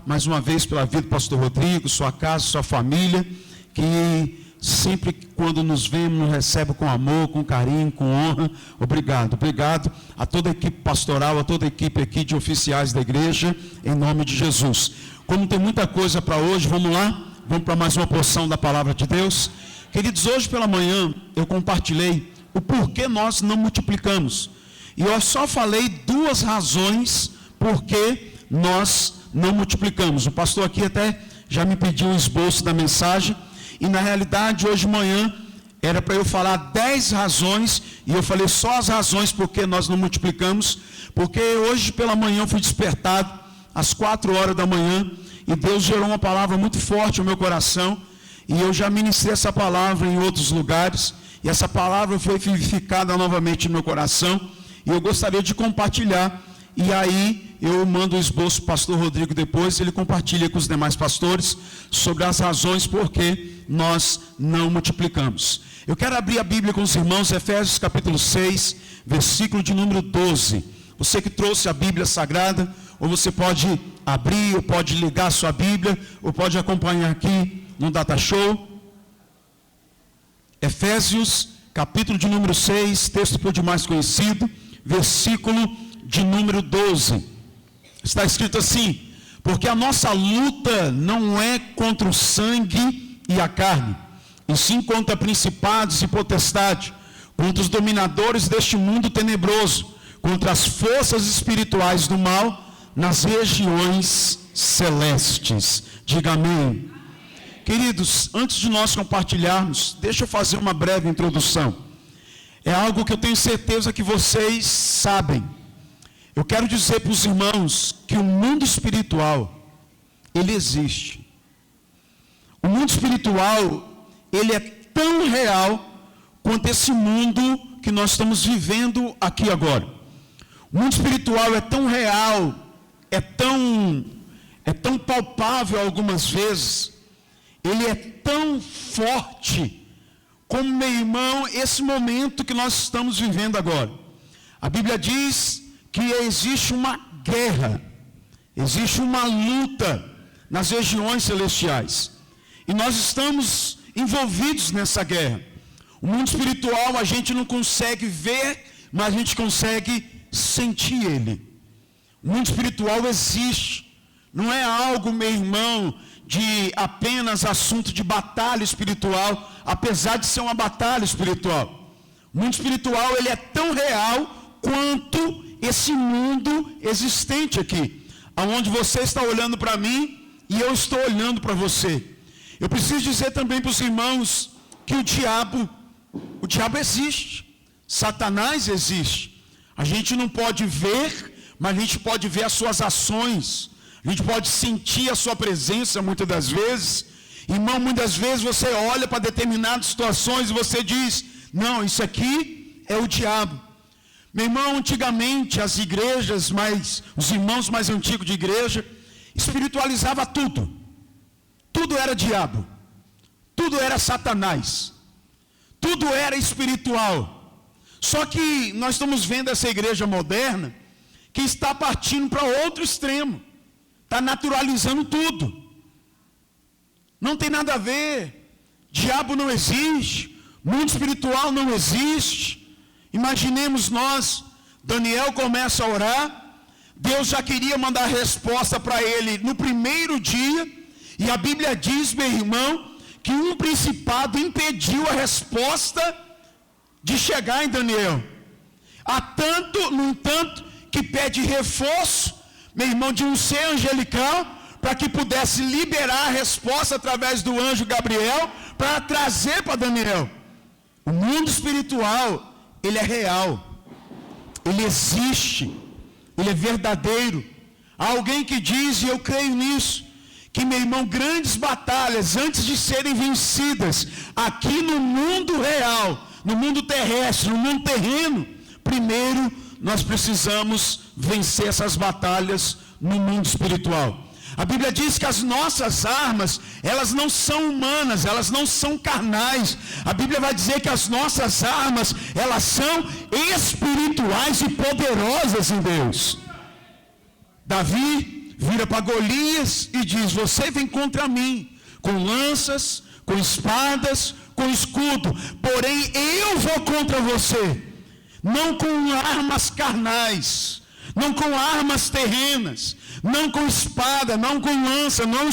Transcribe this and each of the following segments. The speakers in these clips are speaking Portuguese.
mais uma vez pela vida do pastor Rodrigo, sua casa, sua família, que sempre quando nos vemos, nos recebe com amor, com carinho, com honra. Obrigado a toda a equipe pastoral, a toda a equipe aqui de oficiais da igreja, em nome de Jesus. Como tem muita coisa para hoje, vamos lá? Vamos para mais uma porção da palavra de Deus. Queridos, hoje pela manhã eu compartilhei o porquê nós não multiplicamos. E eu só falei duas razões porque nós não multiplicamos. O pastor aqui até já me pediu um esboço da mensagem. E na realidade, hoje de manhã, era para eu falar 10 razões, e eu falei só as razões porque nós não multiplicamos, porque hoje pela manhã eu fui despertado, às 4 horas da manhã, e Deus gerou uma palavra muito forte no meu coração, e eu já ministrei essa palavra em outros lugares, e essa palavra foi vivificada novamente no meu coração, e eu gostaria de compartilhar, e aí eu mando o esboço para o pastor Rodrigo depois, ele compartilha com os demais pastores sobre as razões por que nós não multiplicamos. Eu quero abrir a Bíblia com os irmãos, Efésios capítulo 6, versículo de número 12. Você que trouxe a Bíblia Sagrada, ou você pode abrir, ou pode ligar a sua Bíblia, ou pode acompanhar aqui no Data Show. Efésios capítulo de número 6, texto por demais conhecido, versículo de número 12. Está escrito assim: porque a nossa luta não é contra o sangue e a carne, e sim contra principados e potestades, contra os dominadores deste mundo tenebroso, contra as forças espirituais do mal nas regiões celestes. Diga amém. Queridos, antes de nós compartilharmos, deixa eu fazer uma breve introdução. É algo que eu tenho certeza que vocês sabem. Eu quero dizer para os irmãos que o mundo espiritual, ele existe. O mundo espiritual, ele é tão real quanto esse mundo que nós estamos vivendo aqui agora. O mundo espiritual é tão real, é tão palpável algumas vezes, ele é tão forte como, meu irmão, esse momento que nós estamos vivendo agora. A Bíblia diz que existe uma guerra, existe uma luta nas regiões celestiais. E nós estamos envolvidos nessa guerra. O mundo espiritual a gente não consegue ver, mas a gente consegue sentir ele. O mundo espiritual existe. Não é algo, meu irmão, de apenas assunto de batalha espiritual, apesar de ser uma batalha espiritual. O mundo espiritual, ele é tão real quanto esse mundo existente aqui, aonde você está olhando para mim e eu estou olhando para você. Eu preciso dizer também para os irmãos que o diabo existe, Satanás existe. A gente não pode ver, mas a gente pode ver as suas ações, a gente pode sentir a sua presença muitas das vezes. Irmão, muitas vezes você olha para determinadas situações e você diz: não, isso aqui é o diabo. Meu irmão, antigamente as igrejas, os irmãos mais antigos de igreja, espiritualizava tudo. Tudo era diabo. Tudo era Satanás. Tudo era espiritual. Só que nós estamos vendo essa igreja moderna que está partindo para outro extremo. Está naturalizando tudo. Não tem nada a ver. Diabo não existe. Mundo espiritual não existe. Imaginemos nós, Daniel começa a orar, Deus já queria mandar resposta para ele no primeiro dia, e a Bíblia diz, meu irmão, que um principado impediu a resposta de chegar em Daniel. No entanto, que pede reforço, meu irmão, de um ser angelical, para que pudesse liberar a resposta através do anjo Gabriel, para trazer para Daniel. O mundo espiritual, ele é real, ele existe, ele é verdadeiro. Há alguém que diz, e eu creio nisso, que, meu irmão, grandes batalhas, antes de serem vencidas, aqui no mundo real, no mundo terrestre, no mundo terreno, primeiro nós precisamos vencer essas batalhas no mundo espiritual. A Bíblia diz que as nossas armas, elas não são humanas, elas não são carnais. A Bíblia vai dizer que as nossas armas, elas são espirituais e poderosas em Deus. Davi, vira para Golias e diz: você vem contra mim, com lanças, com espadas, com escudo, porém eu vou contra você, não com armas carnais, não com armas terrenas, não com espada, não com lança, não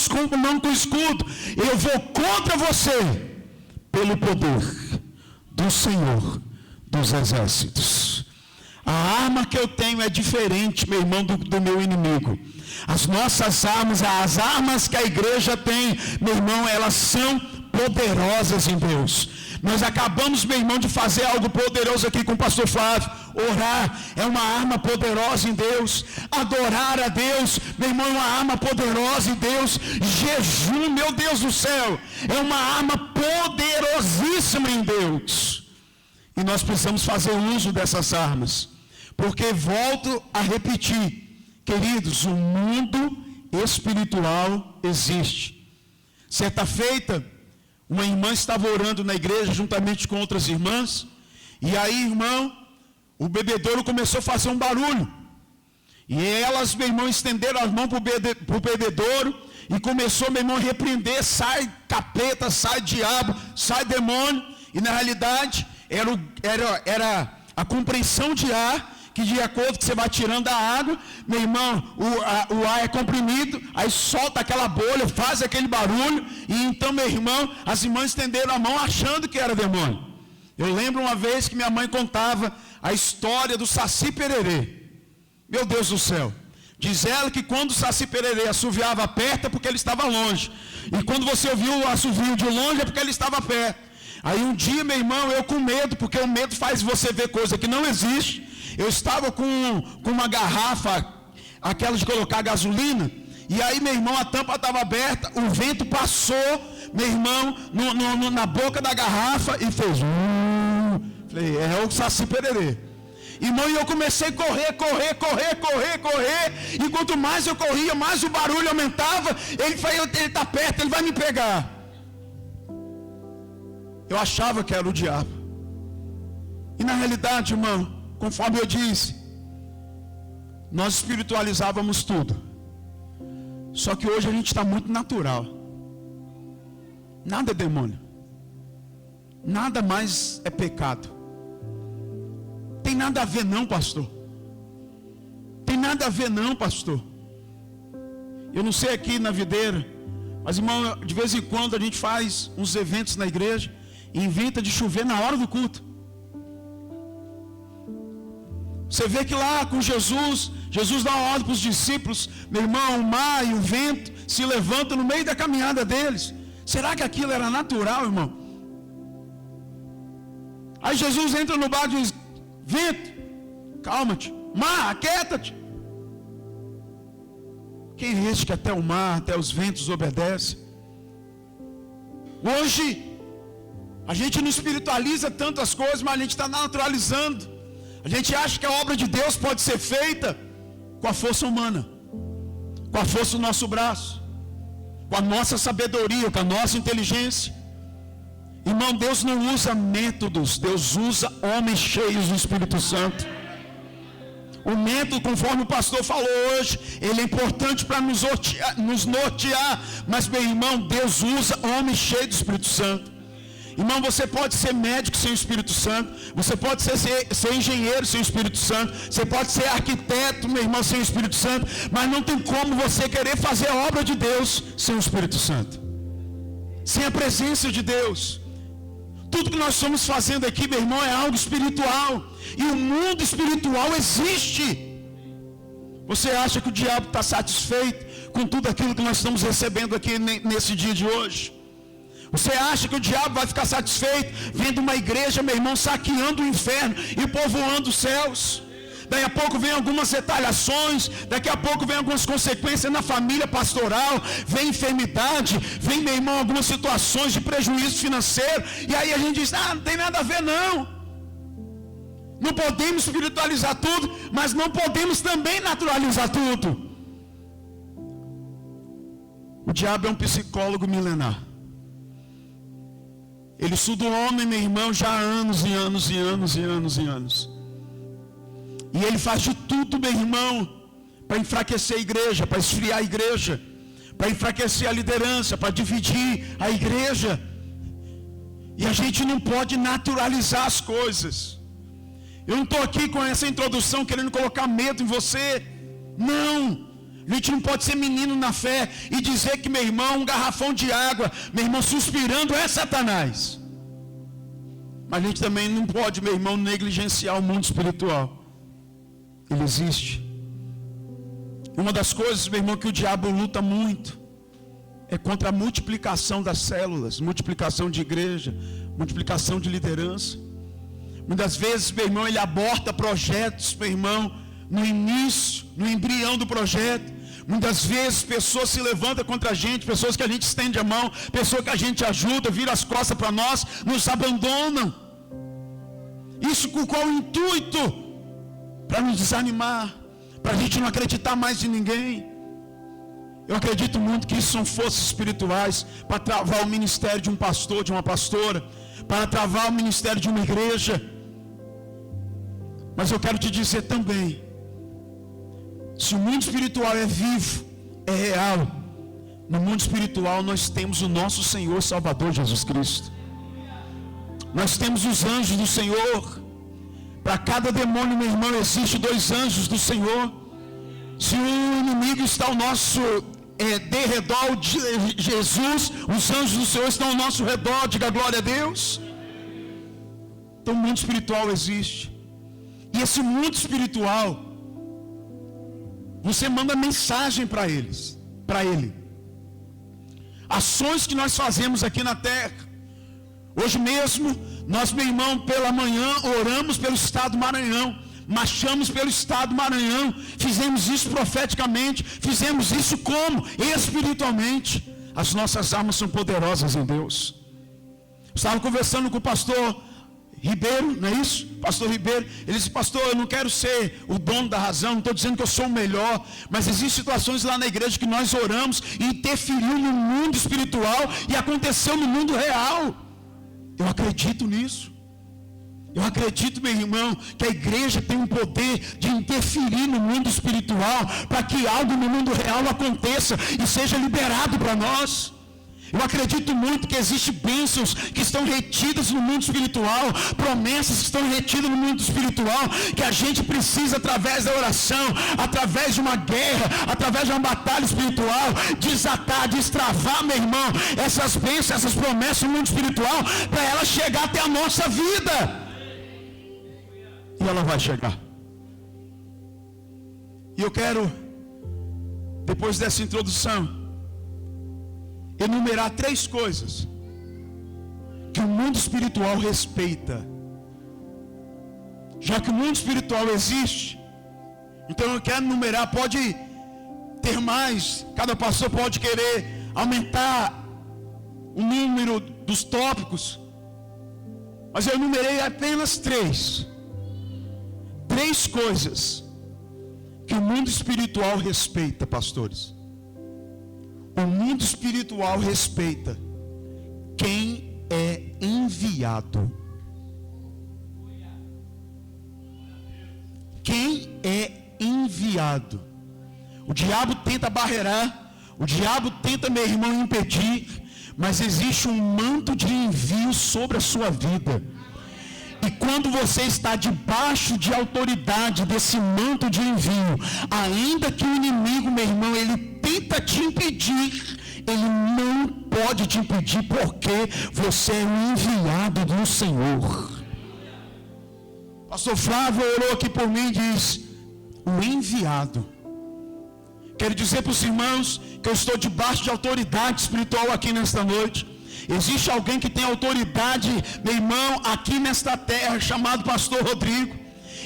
com escudo, eu vou contra você, pelo poder do Senhor dos exércitos. A arma que eu tenho é diferente, meu irmão, do meu inimigo. As nossas armas, as armas que a igreja tem, meu irmão, elas são poderosas em Deus. Nós acabamos, meu irmão, de fazer algo poderoso aqui com o pastor Flávio. Orar é uma arma poderosa em Deus. Adorar a Deus, meu irmão, é uma arma poderosa em Deus. Jejum, meu Deus do céu, é uma arma poderosíssima em Deus. E nós precisamos fazer uso dessas armas. Porque, volto a repetir, queridos, o mundo espiritual existe. Certa feita, uma irmã estava orando na igreja juntamente com outras irmãs. E aí, irmão, o bebedouro começou a fazer um barulho. E elas, meu irmão, estenderam as mãos para o bebedouro. E começou, meu irmão, a repreender: sai capeta, sai diabo, sai demônio. E na realidade, era a compreensão de ar, que de acordo que você vai tirando a água, meu irmão, o ar é comprimido, aí solta aquela bolha, faz aquele barulho, e então, meu irmão, as irmãs estenderam a mão achando que era demônio. Eu lembro uma vez que minha mãe contava a história do Saci Pererê. Meu Deus do céu. Diz ela que quando o Saci Pererê assoviava perto é porque ele estava longe, e quando você ouviu o assovio de longe é porque ele estava perto. Aí um dia, meu irmão, eu com medo, porque o medo faz você ver coisa que não existe. Eu estava com uma garrafa, aquela de colocar gasolina, e aí, meu irmão, a tampa estava aberta, o vento passou, meu irmão, na boca da garrafa e fez. Falei, é o Saci Pererê. Irmão, e eu comecei a correr, e quanto mais eu corria, mais o barulho aumentava. Ele está perto, ele vai me pegar. Eu achava que era o diabo. E na realidade, irmão, conforme eu disse, nós espiritualizávamos tudo. Só que hoje a gente está muito natural. Nada é demônio. Nada mais é pecado. Tem nada a ver não, pastor. Tem nada a ver não, pastor. Eu não sei aqui na videira, mas, irmão, de vez em quando a gente faz uns eventos na igreja e inventa de chover na hora do culto. Você vê que lá com Jesus dá uma ordem para os discípulos, meu irmão, o mar e o vento se levantam no meio da caminhada deles. Será que aquilo era natural, irmão? Aí Jesus entra no barco e diz: vento, calma-te, mar, aquieta-te. Quem é este que até o mar, até os ventos obedece? Hoje, a gente não espiritualiza tantas coisas, mas a gente está naturalizando. A gente acha que a obra de Deus pode ser feita com a força humana, com a força do nosso braço, com a nossa sabedoria, com a nossa inteligência. Irmão, Deus não usa métodos, Deus usa homens cheios do Espírito Santo. O método, conforme o pastor falou hoje, ele é importante para nos nortear, mas, meu irmão, Deus usa homens cheios do Espírito Santo. Irmão, você pode ser médico sem o Espírito Santo, você pode ser engenheiro sem o Espírito Santo, você pode ser arquiteto, meu irmão, sem o Espírito Santo, mas não tem como você querer fazer a obra de Deus sem o Espírito Santo, sem a presença de Deus. Tudo que nós estamos fazendo aqui, meu irmão, é algo espiritual, e o mundo espiritual existe. Você acha que o diabo está satisfeito com tudo aquilo que nós estamos recebendo aqui nesse dia de hoje? Você acha que o diabo vai ficar satisfeito vendo uma igreja, meu irmão, saqueando o inferno e povoando os céus? Daqui a pouco vem algumas retaliações, daqui a pouco vem algumas consequências na família pastoral, vem enfermidade, vem, meu irmão, algumas situações de prejuízo financeiro, e aí a gente diz: não tem nada a ver não. Não podemos espiritualizar tudo, mas não podemos também naturalizar tudo. O diabo é um psicólogo milenar. Ele estuda o homem, meu irmão, já há anos e anos e anos e anos e anos. E ele faz de tudo, meu irmão, para enfraquecer a igreja, para esfriar a igreja, para enfraquecer a liderança, para dividir a igreja. E a gente não pode naturalizar as coisas. Eu não estou aqui com essa introdução querendo colocar medo em você. Não. A gente não pode ser menino na fé e dizer que, meu irmão, um garrafão de água, meu irmão, suspirando é Satanás. Mas a gente também não pode, meu irmão, negligenciar o mundo espiritual. Ele existe. Uma das coisas, meu irmão, que o diabo luta muito é contra a multiplicação das células, multiplicação de igreja, multiplicação de liderança. Muitas vezes, meu irmão, ele aborta projetos, meu irmão, no início, no embrião do projeto. Muitas vezes pessoas se levantam contra a gente, pessoas que a gente estende a mão, pessoas que a gente ajuda, vira as costas para nós, nos abandonam. Isso com qual intuito? Para nos desanimar, para a gente não acreditar mais em ninguém. Eu acredito muito que isso são forças espirituais para travar o ministério de um pastor, de uma pastora, para travar o ministério de uma igreja. Mas eu quero te dizer também, se o mundo espiritual é vivo, é real, no mundo espiritual nós temos o nosso Senhor Salvador Jesus Cristo. Nós temos os anjos do Senhor. Para cada demônio, meu irmão, existe 2 anjos do Senhor. Se o inimigo está ao nosso derredor de Jesus, os anjos do Senhor estão ao nosso redor. Diga glória a Deus. Então o mundo espiritual existe. E esse mundo espiritual, você manda mensagem para ele. Ações que nós fazemos aqui na terra. Hoje mesmo, nós, meu irmão, pela manhã, oramos pelo estado do Maranhão. Marchamos pelo estado do Maranhão. Fizemos isso profeticamente. Fizemos isso como? Espiritualmente. As nossas armas são poderosas em Deus. Eu estava conversando com o pastor Ribeiro, não é isso? Pastor Ribeiro, ele disse: pastor, eu não quero ser o dono da razão, não estou dizendo que eu sou o melhor, mas existem situações lá na igreja que nós oramos e interferiu no mundo espiritual e aconteceu no mundo real. Eu acredito nisso. Eu acredito, meu irmão, que a igreja tem um poder de interferir no mundo espiritual para que algo no mundo real aconteça e seja liberado para nós. Eu acredito muito que existem bênçãos que estão retidas no mundo espiritual, promessas que estão retidas no mundo espiritual, que a gente precisa, através da oração, através de uma guerra, através de uma batalha espiritual, desatar, destravar, meu irmão, essas bênçãos, essas promessas no mundo espiritual, para ela chegar até a nossa vida. E ela vai chegar. E eu quero, depois dessa introdução, enumerar 3 coisas que o mundo espiritual respeita. Já que o mundo espiritual existe, então eu quero enumerar, pode ter mais, cada pastor pode querer aumentar o número dos tópicos, mas eu enumerei apenas 3 coisas que o mundo espiritual respeita, pastores. O mundo espiritual respeita quem é enviado. Quem é enviado. O diabo tenta barreirar, o diabo tenta, meu irmão, impedir, mas existe um manto de envio sobre a sua vida. E quando você está debaixo de autoridade desse manto de envio, ainda que o inimigo, meu irmão, ele tenta te impedir, ele não pode te impedir, porque você é um enviado do Senhor. Pastor Flávio orou aqui por mim e diz: o enviado. Quero dizer para os irmãos que eu estou debaixo de autoridade espiritual aqui nesta noite. Existe alguém que tem autoridade, meu irmão, aqui nesta terra, chamado pastor Rodrigo,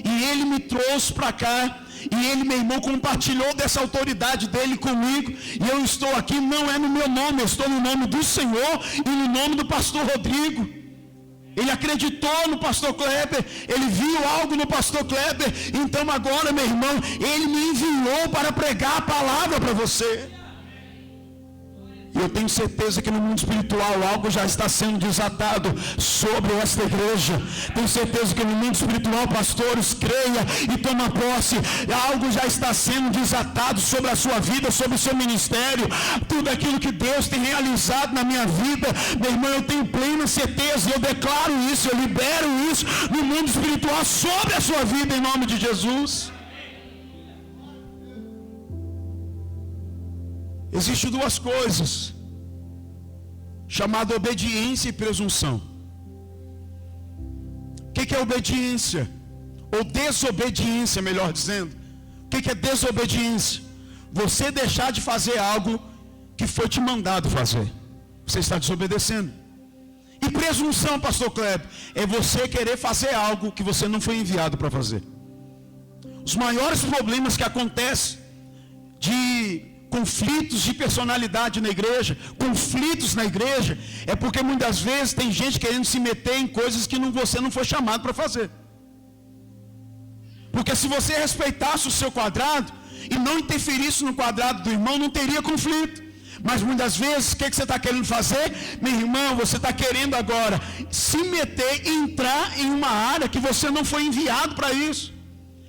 e ele me trouxe para cá, e ele, meu irmão, compartilhou dessa autoridade dele comigo, e eu estou aqui, não é no meu nome, eu estou no nome do Senhor e no nome do pastor Rodrigo. Ele acreditou no pastor Kleber, ele viu algo no pastor Kleber, então agora, meu irmão, ele me enviou para pregar a palavra para você. E eu tenho certeza que no mundo espiritual algo já está sendo desatado sobre esta igreja. Tenho certeza que no mundo espiritual, pastores, creia e toma posse. Algo já está sendo desatado sobre a sua vida, sobre o seu ministério. Tudo aquilo que Deus tem realizado na minha vida, meu irmão, eu tenho plena certeza, eu declaro isso, eu libero isso no mundo espiritual sobre a sua vida, em nome de Jesus. Existem duas coisas, chamada obediência e presunção. O que é obediência? Ou desobediência, melhor dizendo. O que é desobediência? Você deixar de fazer algo que foi te mandado fazer. Você está desobedecendo. E presunção, pastor Kleber, é você querer fazer algo que você não foi enviado para fazer. Os maiores problemas que acontecem de conflitos de personalidade na igreja, conflitos na igreja, é porque muitas vezes tem gente querendo se meter em coisas que você não foi chamado para fazer. Porque se você respeitasse o seu quadrado e não interferisse no quadrado do irmão, não teria conflito. Mas muitas vezes, o que você está querendo fazer? Meu irmão, você está querendo agora se meter e entrar em uma área que você não foi enviado para isso.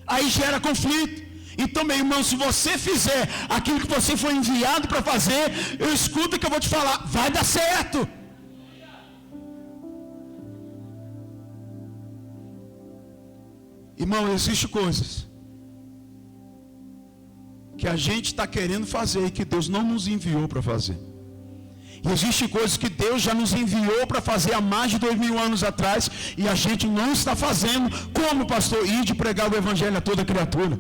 Aí gera conflito. Então, meu irmão, se você fizer aquilo que você foi enviado para fazer, eu escuto que eu vou te falar, vai dar certo. Irmão, existem coisas que a gente está querendo fazer e que Deus não nos enviou para fazer. E existem coisas que Deus já nos enviou para fazer há mais de 2000 anos atrás e a gente não está fazendo. Como, pastor? Ir de pregar o evangelho a toda criatura.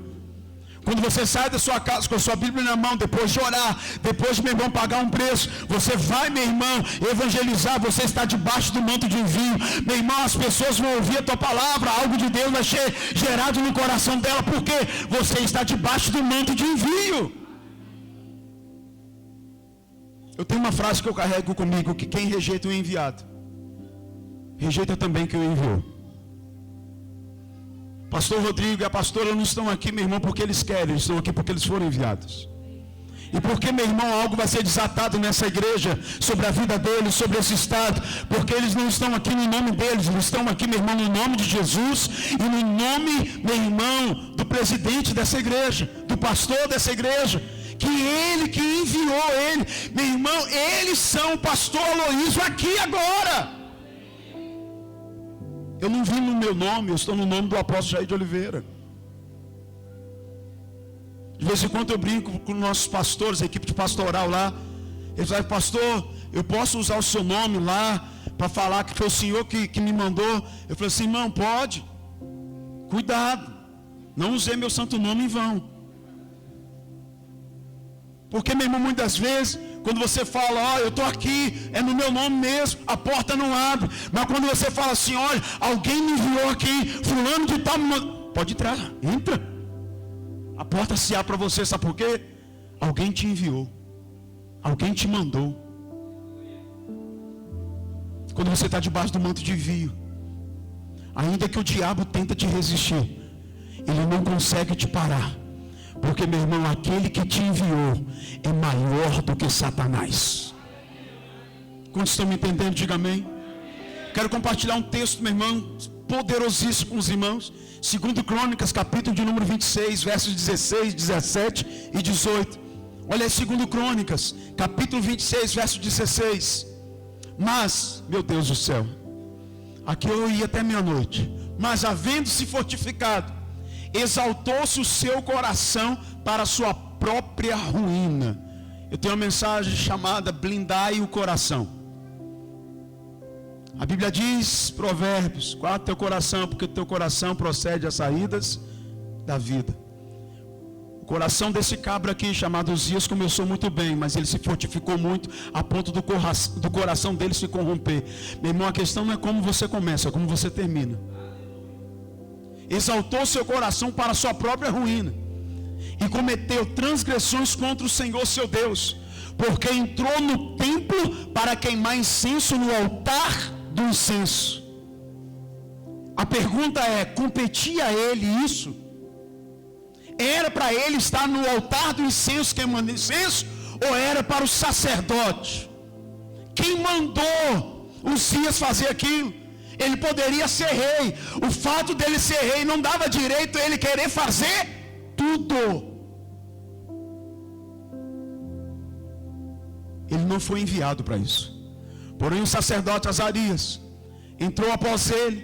Quando você sai da sua casa com a sua Bíblia na mão, depois de orar, depois de, meu irmão, pagar um preço, você vai, meu irmão, evangelizar, você está debaixo do manto de envio. Meu irmão, as pessoas vão ouvir a tua palavra, algo de Deus vai ser gerado no coração dela, porque você está debaixo do manto de envio. Eu tenho uma frase que eu carrego comigo, que quem rejeita o enviado, rejeita também quem o enviou. Pastor Rodrigo e a pastora não estão aqui, meu irmão, porque eles querem, eles estão aqui porque eles foram enviados. E porque, meu irmão, algo vai ser desatado nessa igreja, sobre a vida deles, sobre esse estado, porque eles não estão aqui no nome deles, eles estão aqui, meu irmão, no nome de Jesus e no nome, meu irmão, do presidente dessa igreja, do pastor dessa igreja, que ele que enviou ele. Meu irmão, eles são o pastor Aloísio aqui agora. Eu não vim no meu nome, eu estou no nome do apóstolo Jair de Oliveira. De vez em quando eu brinco com nossos pastores, a equipe de pastoral lá. Eles falam, pastor, eu posso usar o seu nome lá para falar que foi o senhor que me mandou? Eu falei assim, não, pode. Cuidado, não usei meu santo nome em vão. Porque, meu irmão, muitas vezes, quando você fala, ó, eu estou aqui, é no meu nome mesmo, a porta não abre. Mas quando você fala assim, olha, alguém me enviou aqui, fulano de tal, pode entrar, entra. A porta se abre para você, sabe por quê? Alguém te enviou, alguém te mandou. Quando você está debaixo do manto de envio, ainda que o diabo tenta te resistir, ele não consegue te parar. Porque, meu irmão, aquele que te enviou é maior do que Satanás. Quantos estão me entendendo? Diga amém. Quero compartilhar um texto, meu irmão, poderosíssimo com os irmãos. 2 Crônicas, capítulo de número 26, versos 16, 17 e 18. Olha aí, 2 Crônicas, capítulo 26, verso 16. Mas, meu Deus do céu, aqui eu ia até meia-noite. Mas, havendo-se fortificado, exaltou-se o seu coração para a sua própria ruína. Eu tenho uma mensagem chamada blindai o coração. A Bíblia diz, Provérbios, guarda teu coração, porque teu coração procede às saídas da vida. O coração desse cabra aqui, chamado Uzias, começou muito bem, mas ele se fortificou muito, a ponto do coração dele se corromper. Meu irmão, a questão não é como você começa, é como você termina. Exaltou seu coração para a sua própria ruína, e cometeu transgressões contra o Senhor seu Deus, porque entrou no templo para queimar incenso no altar do incenso. A pergunta é, competia a ele isso? Era para ele estar no altar do incenso queimando incenso, ou era para o sacerdote? Quem mandou Uzias fazer aquilo? Ele poderia ser rei. O fato dele ser rei não dava direito a ele querer fazer tudo. Ele não foi enviado para isso. Porém o sacerdote Azarias entrou após ele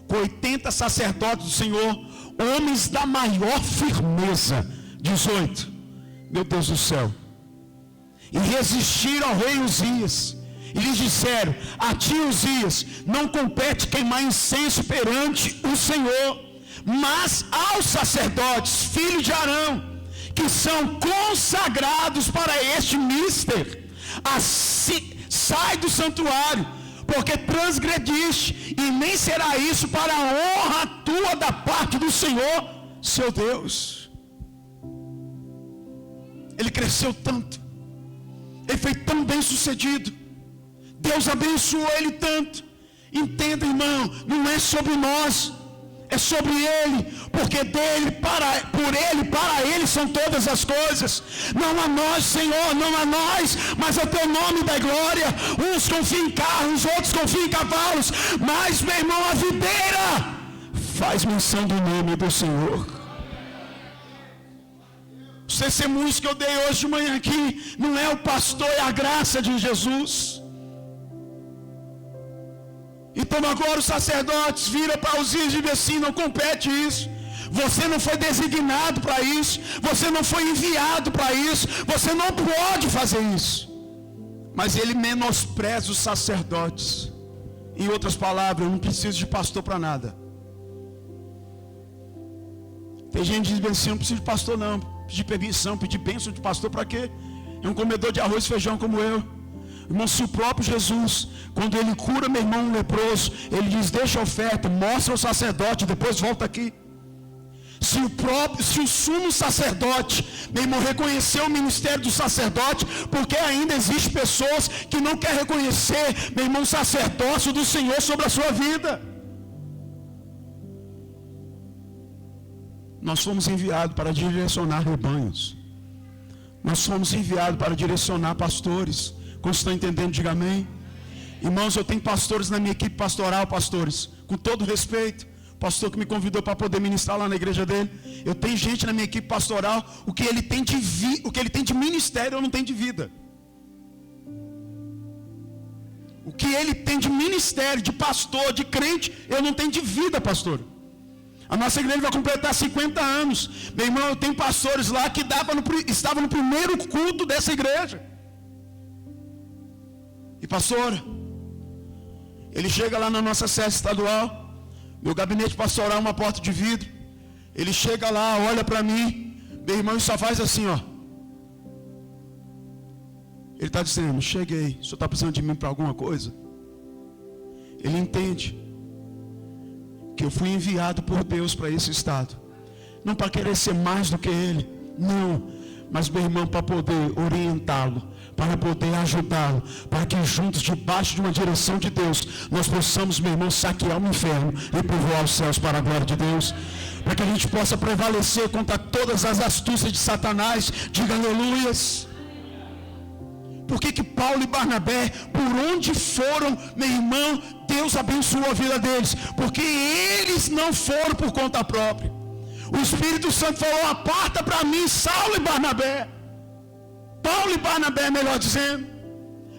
com 80 sacerdotes do Senhor, homens da maior firmeza. 18. Meu Deus do céu. E resistiram ao rei Uzias. E lhes disseram: a ti, Uzias, não compete queimar incenso perante o Senhor, mas aos sacerdotes, filhos de Arão, que são consagrados para este mister, assim, sai do santuário, porque transgrediste, e nem será isso para a honra tua da parte do Senhor, seu Deus. Ele cresceu tanto, ele foi tão bem sucedido, Deus abençoou ele tanto. Entenda, irmão, não é sobre nós, é sobre ele, porque dele, por ele, para ele são todas as coisas. Não a nós, Senhor, não a nós, mas ao teu nome da glória. Uns confiam em carros, outros confiam em cavalos, mas, meu irmão, a videira faz menção do nome do Senhor. Os testemunhos que eu dei hoje de manhã aqui, não é o pastor, é a graça de Jesus. Então agora os sacerdotes viram para Uzias e dizem assim: não compete isso, você não foi designado para isso, você não foi enviado para isso, você não pode fazer isso. Mas ele menospreza os sacerdotes. Em outras palavras, eu não preciso de pastor para nada. Tem gente que diz assim: não preciso de pastor não, pedir permissão, pedir bênção de pastor para quê? É um comedor de arroz e feijão como eu. Irmão, se o próprio Jesus, quando ele cura meu irmão leproso, ele diz: deixa a oferta, mostra ao sacerdote, depois volta aqui. Se o sumo sacerdote, meu irmão, reconheceu o ministério do sacerdote, porque ainda existem pessoas que não querem reconhecer, meu irmão, o sacerdócio do Senhor sobre a sua vida. Nós fomos enviados para direcionar rebanhos. Nós fomos enviados para direcionar pastores. Quando estão entendendo, diga amém. Irmãos, eu tenho pastores na minha equipe pastoral, pastores, com todo respeito, pastor que me convidou para poder ministrar lá na igreja dele. Eu tenho gente na minha equipe pastoral, o que ele tem de ministério eu não tenho de vida. O que ele tem de ministério, de pastor, de crente, eu não tenho de vida, pastor. A nossa igreja vai completar 50 anos. Meu irmão, eu tenho pastores lá que estavam no primeiro culto dessa igreja. E pastora, ele chega lá na nossa sede estadual, meu gabinete pastoral é uma porta de vidro. Ele chega lá, olha para mim, meu irmão, e só faz assim, ó. Ele está dizendo: cheguei, o senhor está precisando de mim para alguma coisa? Ele entende que eu fui enviado por Deus para esse estado, não para querer ser mais do que ele, não, mas meu irmão, para poder orientá-lo, para poder ajudá-lo, para que juntos, debaixo de uma direção de Deus, nós possamos, meu irmão, saquear o inferno e povoar os céus para a glória de Deus, para que a gente possa prevalecer contra todas as astúcias de Satanás. Diga aleluias. Por que Paulo e Barnabé, por onde foram, meu irmão, Deus abençoou a vida deles? Porque eles não foram por conta própria. O Espírito Santo falou: aparta para mim Saulo e Barnabé. Paulo e Barnabé, melhor dizendo.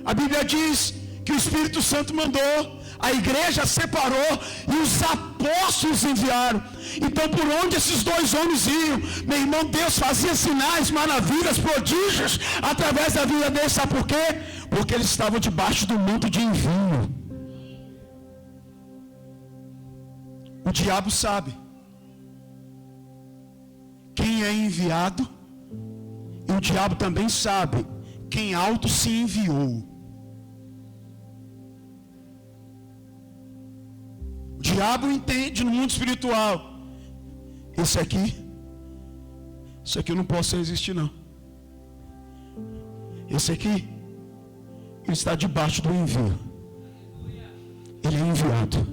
A Bíblia diz que o Espírito Santo mandou, a igreja separou e os apóstolos enviaram. Então, por onde esses dois homens iam, meu irmão, Deus fazia sinais, maravilhas, prodígios através da vida deles. Sabe por quê? Porque eles estavam debaixo do manto de envio. O diabo sabe quem é enviado, e o diabo também sabe quem auto se enviou. O diabo entende no mundo espiritual: esse aqui eu não posso resistir não. Esse aqui, ele está debaixo do envio. Ele é enviado.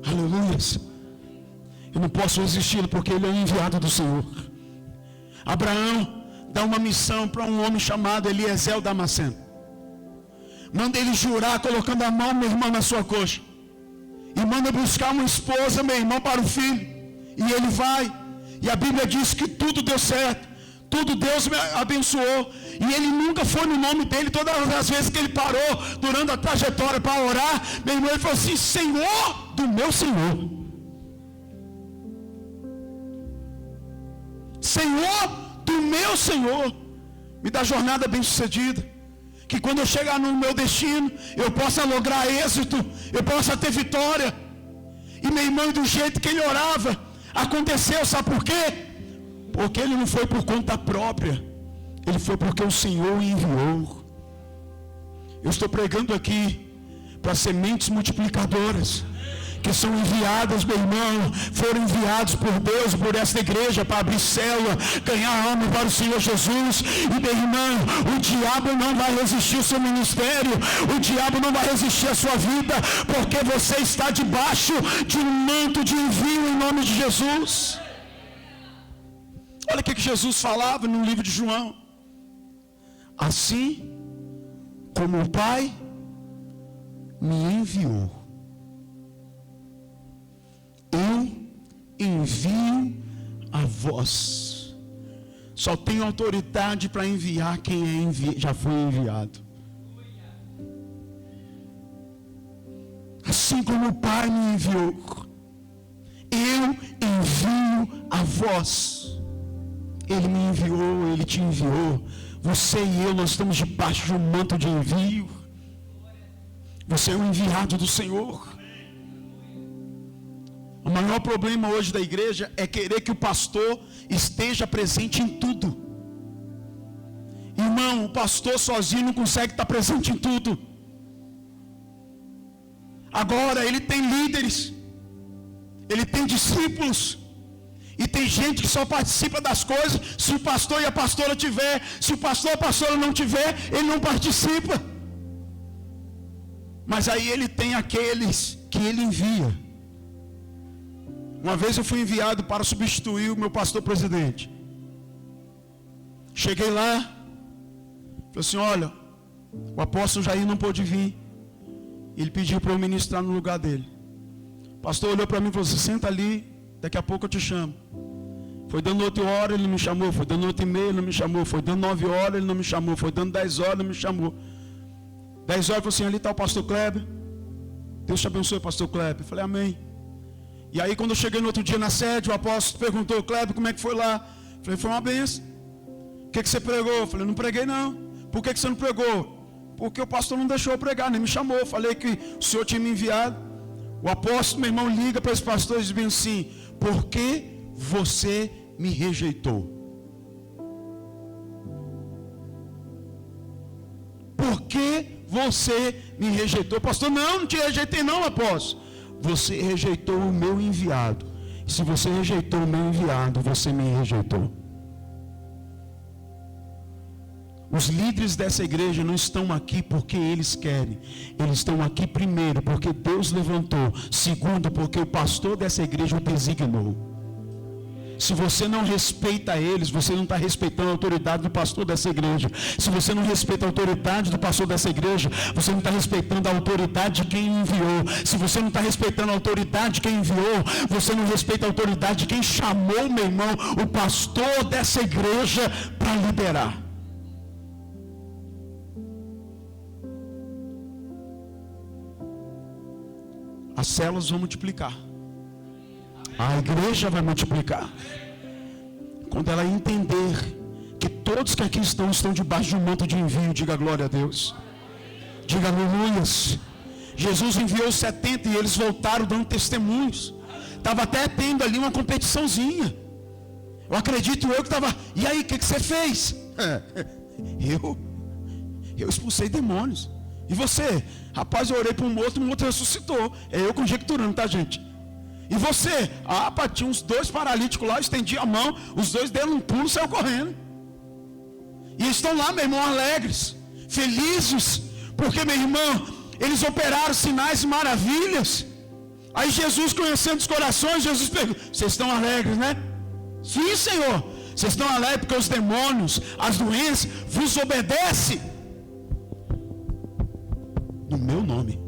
Aleluia. Eu não posso resistir porque ele é enviado do Senhor. Abraão, dá uma missão para um homem chamado Eliezer Damasceno. Manda ele jurar colocando a mão, meu irmão, na sua coxa. E manda buscar uma esposa, meu irmão, para o filho. E ele vai. E a Bíblia diz que tudo deu certo. Tudo Deus abençoou. E ele nunca foi no nome dele. Todas as vezes que ele parou durante a trajetória para orar, meu irmão, ele falou assim: Senhor do meu Senhor. Senhor do meu Senhor. Me dá jornada bem sucedida. Que quando eu chegar no meu destino, eu possa lograr êxito, eu possa ter vitória. E meu irmão, do jeito que ele orava, aconteceu, sabe por quê? Porque ele não foi por conta própria, ele foi porque o Senhor o enviou. Eu estou pregando aqui para sementes multiplicadoras, que são enviadas, meu irmão, foram enviados por Deus, por essa igreja, para abrir célula, ganhar alma para o Senhor Jesus. E meu irmão, o diabo não vai resistir o seu ministério, o diabo não vai resistir a sua vida, porque você está debaixo de um manto de envio em nome de Jesus. Olha o que Jesus falava no livro de João: assim como o Pai me enviou, eu envio a vós. Só tenho autoridade para enviar quem já foi enviado. Assim como o Pai me enviou, eu envio a vós. Ele me enviou, Ele te enviou. Você e eu, nós estamos debaixo de um manto de envio. Você é o enviado do Senhor. O maior problema hoje da igreja é querer que o pastor esteja presente em tudo. Irmão, o pastor sozinho não consegue estar presente em tudo. Agora ele tem líderes, ele tem discípulos, e tem gente que só participa das coisas se o pastor e a pastora tiver. Se o pastor e a pastora não tiver, ele não participa. Mas aí ele tem aqueles que ele envia. Uma vez eu fui enviado para substituir o meu pastor presidente. Cheguei lá, falei assim: olha, o apóstolo Jair não pôde vir. Ele pediu para eu ministrar no lugar dele. O pastor olhou para mim e falou assim: senta ali, daqui a pouco eu te chamo. Foi dando 8 horas, ele não me chamou. Foi dando 8h30, ele não me chamou. Foi dando 9 horas, ele não me chamou. Foi dando 10 horas, ele não me chamou. 10 horas, ele falou assim: ali está o pastor Kleber. Deus te abençoe, pastor Kleber. Eu falei: amém. E aí quando eu cheguei no outro dia na sede, o apóstolo perguntou: Kleber, como é que foi lá? Eu falei: foi uma benção. O que você pregou? Eu falei: não preguei não. Por que você não pregou? Porque o pastor não deixou eu pregar, nem me chamou. Eu falei que o senhor tinha me enviado. O apóstolo, meu irmão, liga para esse pastor e diz bem assim: por que você me rejeitou? Por que você me rejeitou? Pastor: não te rejeitei não, apóstolo. Você rejeitou o meu enviado. Se você rejeitou o meu enviado, você me rejeitou. Os líderes dessa igreja não estão aqui porque eles querem. Eles estão aqui primeiro porque Deus levantou. Segundo, porque o pastor dessa igreja o designou. Se você não respeita eles, você não está respeitando a autoridade do pastor dessa igreja. Se você não respeita a autoridade do pastor dessa igreja, você não está respeitando a autoridade de quem enviou. Se você não está respeitando a autoridade de quem enviou, você não respeita a autoridade de quem chamou, meu irmão, o pastor dessa igreja para liderar. As células vão multiplicar. A igreja vai multiplicar. Quando ela entender que todos que aqui estão debaixo de um manto de envio, diga glória a Deus. Diga aleluias. Jesus enviou 70 e eles voltaram dando testemunhos. Estava até tendo ali uma competiçãozinha. Eu acredito que estava. E aí, o que você fez? Eu expulsei demônios. E você? Rapaz, eu orei para um outro ressuscitou. É eu conjecturando, tá, gente? E você? Tinha uns 2 paralíticos lá, eu estendi a mão, os 2 deram um pulo e saiu correndo. E estão lá, meu irmão, alegres, felizes, porque, meu irmão, eles operaram sinais e maravilhas. Aí Jesus, conhecendo os corações, Jesus perguntou: vocês estão alegres, né? Sim, Senhor. Vocês estão alegres porque os demônios, as doenças, vos obedecem. No meu nome.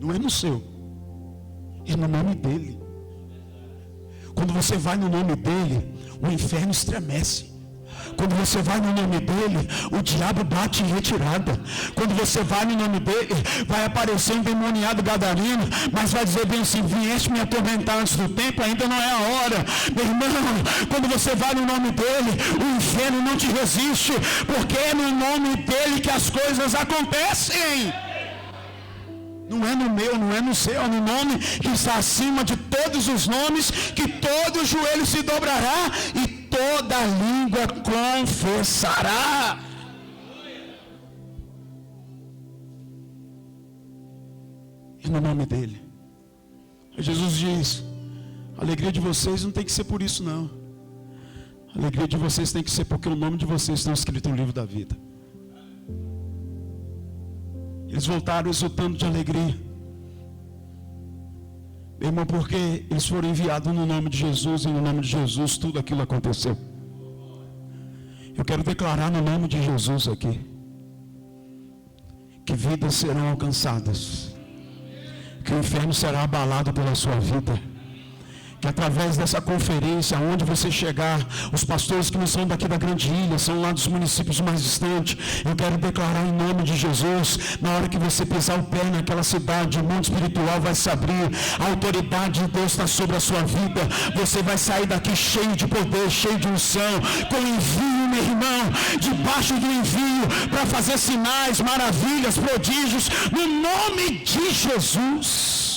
Não é no seu. É no nome dele. Quando você vai no nome dele, o inferno estremece. Quando você vai no nome dele, o diabo bate em retirada. Quando você vai no nome dele, vai aparecer um demoniado gadareno, mas vai dizer bem assim: vieste me atormentar antes do tempo, ainda não é a hora. Meu irmão, quando você vai no nome dele, o inferno não te resiste, porque é no nome dele que as coisas acontecem. Não é no meu, não é no seu, é no nome que está acima de todos os nomes, que todo joelho se dobrará e toda língua confessará. É no nome dele. Jesus diz: a alegria de vocês não tem que ser por isso não. A alegria de vocês tem que ser porque o nome de vocês está escrito no livro da vida. Eles voltaram exultando de alegria, meu irmão, porque eles foram enviados no nome de Jesus, e no nome de Jesus tudo aquilo aconteceu. Eu quero declarar no nome de Jesus aqui, que vidas serão alcançadas, que o inferno será abalado pela sua vida, que através dessa conferência, onde você chegar, os pastores que não são daqui da grande ilha, são lá dos municípios mais distantes, eu quero declarar em nome de Jesus, na hora que você pisar o pé naquela cidade, o mundo espiritual vai se abrir, a autoridade de Deus está sobre a sua vida, você vai sair daqui cheio de poder, cheio de unção, com envio, meu irmão, debaixo do envio, para fazer sinais, maravilhas, prodígios, no nome de Jesus.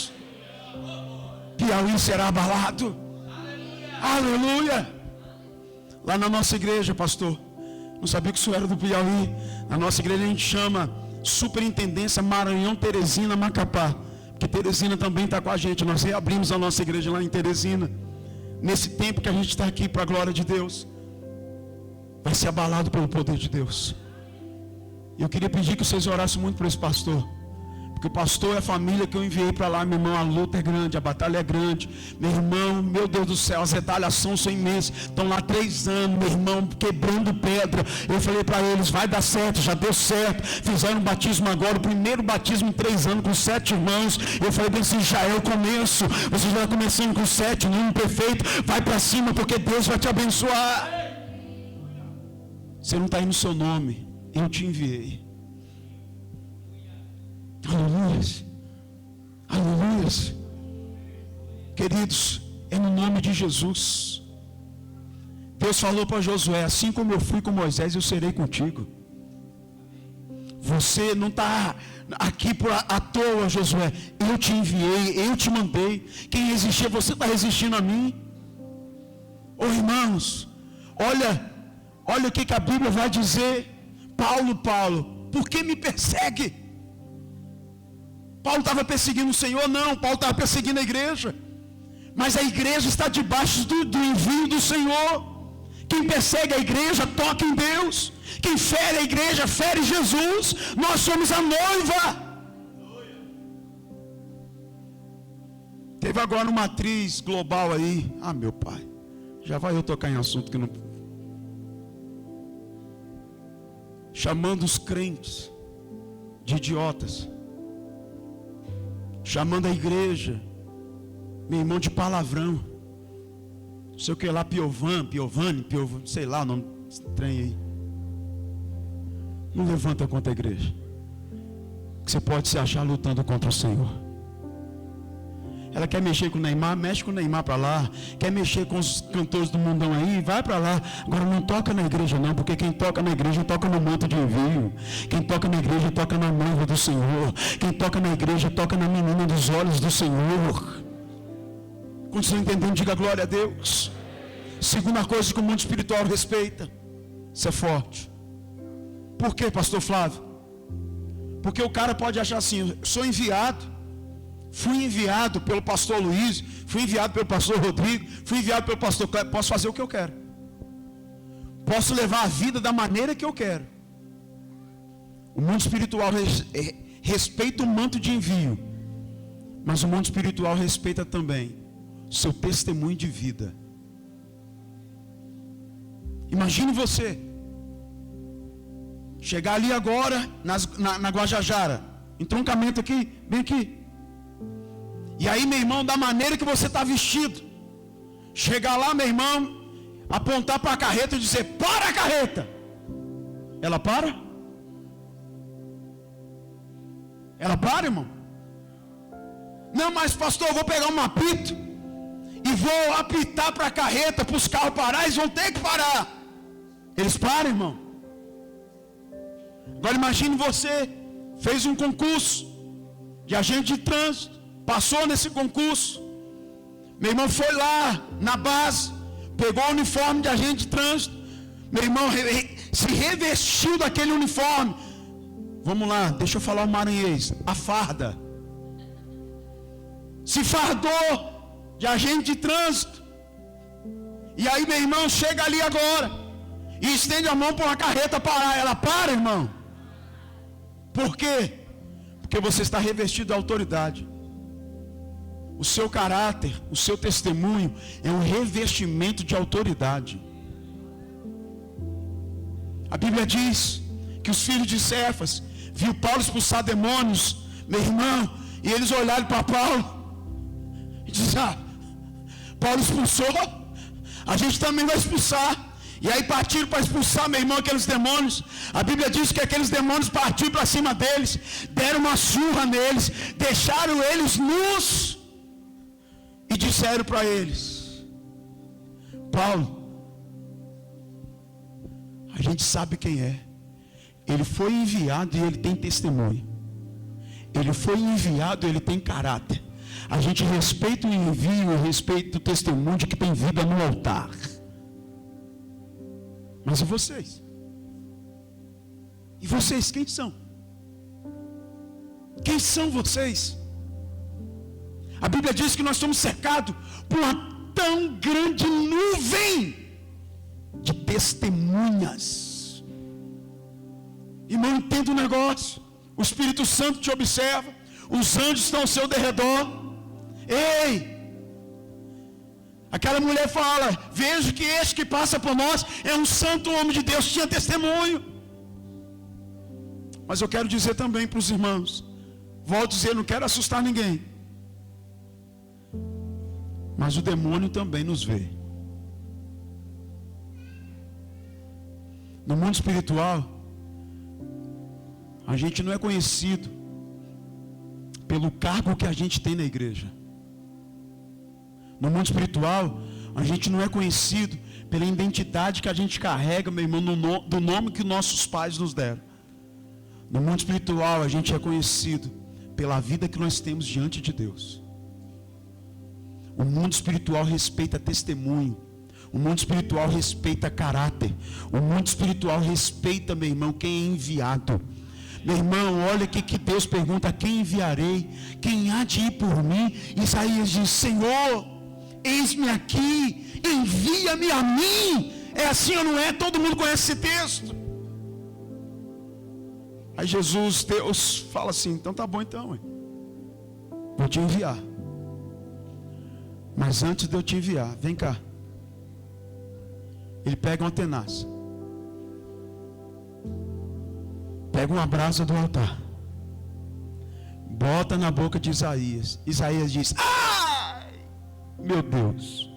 Piauí será abalado. Aleluia. Lá na nossa igreja, pastor, não sabia que isso era do Piauí. Na nossa igreja a gente chama Superintendência Maranhão, Teresina, Macapá, porque Teresina também está com a gente. Nós reabrimos a nossa igreja lá em Teresina. Nesse tempo que a gente está aqui, para a glória de Deus, vai ser abalado pelo poder de Deus. E eu queria pedir que vocês orassem muito por esse pastor, porque o pastor é a família que eu enviei para lá, meu irmão. A luta é grande, a batalha é grande, meu irmão. Meu Deus do céu, as retaliações são imensas. Estão lá 3 anos, meu irmão, quebrando pedra. Eu falei para eles: vai dar certo, já deu certo. Fizeram um batismo agora, o primeiro batismo em 3 anos, com 7 irmãos. Eu falei bem assim: já é o começo. Você já está começando com 7, número perfeito. Vai para cima, porque Deus vai te abençoar. Você não está aí no seu nome, eu te enviei. Aleluia, aleluia. Queridos, é no nome de Jesus. Deus falou para Josué: assim como eu fui com Moisés, eu serei contigo. Você não está aqui à toa, Josué. Eu te enviei, eu te mandei. Quem resistir, você está resistindo a mim. Ô irmãos, olha o que a Bíblia vai dizer. Paulo, por que me persegue? Paulo estava perseguindo o Senhor? Não, Paulo estava perseguindo a igreja. Mas a igreja está debaixo do envio do Senhor. Quem persegue a igreja, toca em Deus. Quem fere a igreja, fere Jesus. Nós somos a noiva. Teve agora uma atriz global aí. Ah, meu pai, já vai eu tocar em assunto que não... chamando os crentes de idiotas, chamando a igreja, meu irmão, de palavrão, não sei o que lá, Piovani, sei lá o nome estranho aí. Não levanta contra a igreja, que você pode se achar lutando contra o Senhor. Ela quer mexer com o Neymar, mexe com o Neymar para lá. Quer mexer com os cantores do mundão aí, vai para lá. Agora não toca na igreja não, porque quem toca na igreja toca no manto de envio. Quem toca na igreja toca na noiva do Senhor. Quem toca na igreja toca na menina dos olhos do Senhor. Quando você não entendendo, diga glória a Deus. Segunda coisa que o mundo espiritual respeita: ser forte. Por quê, pastor Flávio? Porque o cara pode achar assim: sou enviado. Fui enviado pelo pastor Luiz, fui enviado pelo pastor Rodrigo, fui enviado pelo pastor Cléber. Posso fazer o que eu quero, posso levar a vida da maneira que eu quero. O mundo espiritual respeita o manto de envio, mas o mundo espiritual respeita também seu testemunho de vida. Imagine você chegar ali agora na Guajajara, entroncamento aqui, bem aqui. E aí, meu irmão, da maneira que você está vestido, chegar lá, meu irmão, apontar para a carreta e dizer: para a carreta. Ela para? Ela para, irmão? Não, mas pastor, eu vou pegar um apito e vou apitar para a carreta, para os carros parar, eles vão ter que parar. Eles param, irmão. Agora imagine você, fez um concurso de agente de trânsito, passou nesse concurso, meu irmão foi lá na base, pegou o uniforme de agente de trânsito, meu irmão se revestiu daquele uniforme. Vamos lá, deixa eu falar o maranhês, a farda. Se fardou de agente de trânsito. E aí, meu irmão, chega ali agora e estende a mão para uma carreta parar. Ela para, irmão. Por quê? Porque você está revestido de autoridade. O seu caráter, o seu testemunho é um revestimento de autoridade. A Bíblia diz que os filhos de Cefas viu Paulo expulsar demônios, meu irmão, e eles olharam para Paulo e disseram: Paulo expulsou, a gente também vai expulsar. E aí partiram para expulsar, meu irmão, aqueles demônios. A Bíblia diz que aqueles demônios partiram para cima deles, deram uma surra neles, deixaram eles nus e disseram para eles: Paulo, a gente sabe quem é. Ele foi enviado e ele tem testemunho. Ele foi enviado e ele tem caráter. A gente respeita o envio, respeita o testemunho de que tem vida no altar. Mas e vocês? E vocês, quem são? Quem são vocês? A Bíblia diz que nós somos cercados por uma tão grande nuvem de testemunhas. Irmão, entenda o negócio. O Espírito Santo te observa. Os anjos estão ao seu derredor. Ei! Aquela mulher fala: vejo que este que passa por nós é um santo homem de Deus. Tinha testemunho. Mas eu quero dizer também para os irmãos, volto a dizer, não quero assustar ninguém, mas o demônio também nos vê. No mundo espiritual, a gente não é conhecido pelo cargo que a gente tem na igreja. No mundo espiritual, a gente não é conhecido pela identidade que a gente carrega, meu irmão, do nome que nossos pais nos deram. No mundo espiritual, a gente é conhecido pela vida que nós temos diante de Deus. O mundo espiritual respeita testemunho. O mundo espiritual respeita caráter. O mundo espiritual respeita, meu irmão, quem é enviado. Meu irmão, olha aqui que Deus pergunta: quem enviarei? Quem há de ir por mim? Isaías diz: Senhor, eis-me aqui, envia-me a mim. É assim ou não é? Todo mundo conhece esse texto. Aí Jesus, Deus, fala assim: então tá bom então, vou te enviar. Mas antes de eu te enviar, vem cá. Ele pega uma tenaz, pega uma brasa do altar, bota na boca de Isaías. Isaías diz: ai, meu Deus,